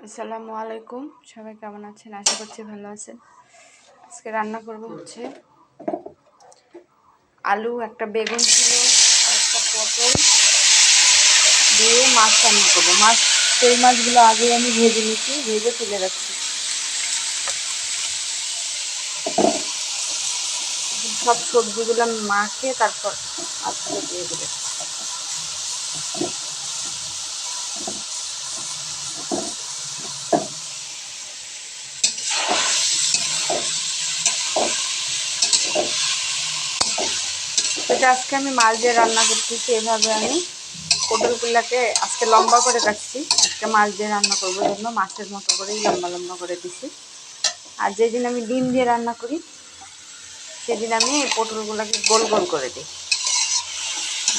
আসসালামু আলাইকুম, সবাই কেমন আছেন? আশা করছি ভালো আছেন। আজকে রান্না করব হচ্ছে আলু, একটা বেগুন ছিল, একটা পটল দিয়ে মাছ রান্না করবো। সেই মাছগুলো আগে আমি ভেজে নিচ্ছি, ভেজে তুলে রাখছি। সব সবজিগুলো মাখিয়ে তারপর মাছগুলো দিয়ে দেবে। সেটা আজকে আমি মাছ দিয়ে রান্না করতেছি। এভাবে আমি পটলগুলোকে আজকে লম্বা করে কাটছি, আজকে মাছ দিয়ে রান্না করবো জন্য মাছের মতো করেই লম্বা লম্বা করে দিছি। আর যেদিন আমি ডিম দিয়ে রান্না করি সেদিন আমি পটলগুলোকে গোল গোল করে দিই।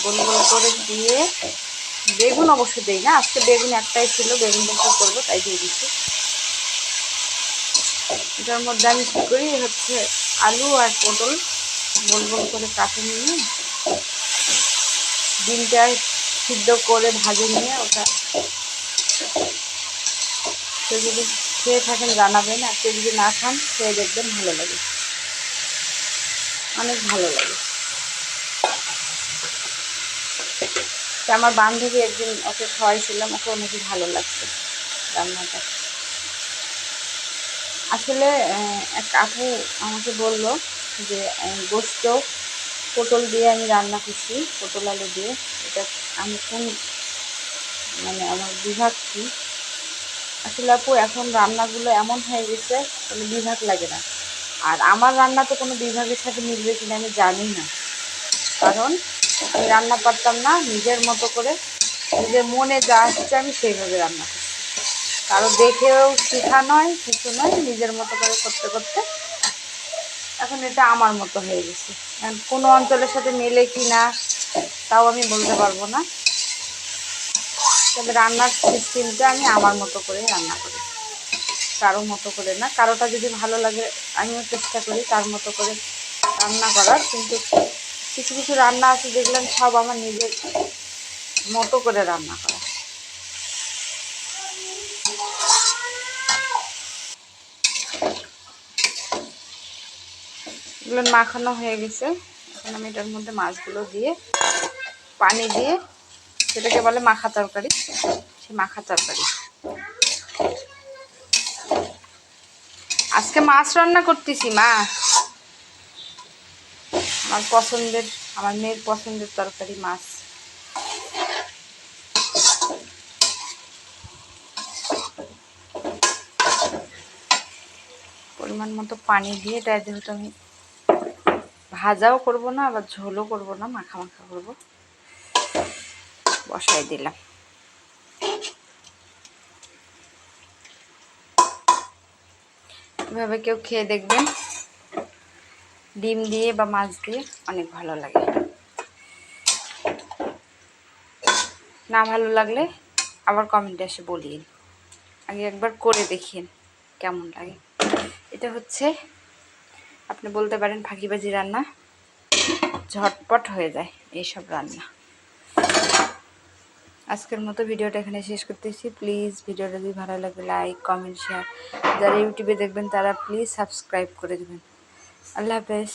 গোল গোল করে দিয়ে বেগুন অবশ্য দিই না, আজকে বেগুন একটাই ছিল, বেগুনটা কী করবো তাই দিয়ে দিচ্ছি। এটার মধ্যে আমি কী করি হচ্ছে আলু আর পটল গোল গোল করে কাটে নিয়ে ডিমটা সিদ্ধ করে ভাজে নিয়ে ওটা কেউ যদি খেয়ে থাকেন জানাবেন, আর কেউ যদি না খান খেয়ে দেখবেন, ভালো লাগে, অনেক ভালো লাগে। আমার বান্ধবী একদিন ওকে খাওয়াইছিলাম, ওকে অনেক ভালো লাগছে রান্নাটা। আসলে এক আপু আমাকে বলল যে গোস্ত পটল দিয়ে আমি রান্না করছি, পটল আলু দিয়ে। এটা আমি কোন আমার বিভাগ কি? আসলে আপু এখন রান্নাগুলো এমন হয়ে গেছে কোনো বিভাগ লাগে না। আর আমার রান্না তো কোনো বিভাগের সাথে মিলবে কিনা আমি জানি না, কারণ আমি রান্না পারতাম না। নিজের মতো করে নিজের মনে যা আসছে আমি সেইভাবে রান্না করছি, কারো দেখেও শেখা নয়, কিছু নয়, নিজের মতো করে করতে করতে এখন এটা আমার মতো হয়ে গেছে। কোনো অঞ্চলের সাথে মেলে কি না তাও আমি বলতে পারবো না, তবে রান্নার সিস্টেমটা আমি আমার মতো করে রান্না করি, কারো মতো করে না। কারোটা যদি ভালো লাগে আমিও চেষ্টা করি তার মতো করে রান্না করার, কিন্তু কিছু কিছু রান্না আছে দেখলাম সব আমার নিজের মতো করে রান্না করা। এগুলো মাখানো হয়ে গেছে, এখন আমি এটার মধ্যে মাছগুলো দিয়ে পানি দিয়ে, সেটাকে বলে মাখা তরকারি। সে মাখা তরকারি আজকে মাছ রান্না করতেছি। মা আমার মেয়ের পছন্দের তরকারি মাছ। পরিমাণ মতো পানি দিয়ে, এটা যেহেতু আমি ভাজাও করব না আবার ঝোলও করব না, মাখা মাখা করব, বসাই দিলাম। এভাবে কেউ খেয়ে দেখবেন, ডিম দিয়ে বা মাছ দিয়ে অনেক ভালো লাগে। না ভালো লাগলে আবার কমেন্টে এসে বলিয়ে, আগে একবার করে দেখিয়ে কেমন লাগে। এটা হচ্ছে আপনি বলতে পারেন ফাঁকিবাজি রান্না, ঝটপট হয়ে যায় এইসব রান্না। আজকের মতো ভিডিওটা এখানে শেষ করতেছি। প্লিজ ভিডিওটা যদি ভালো লাগে লাইক কমেন্ট শেয়ার, যারা ইউটিউবে দেখবেন তারা প্লিজ সাবস্ক্রাইব করে দেবেন। আল্লাহ হাফেজ।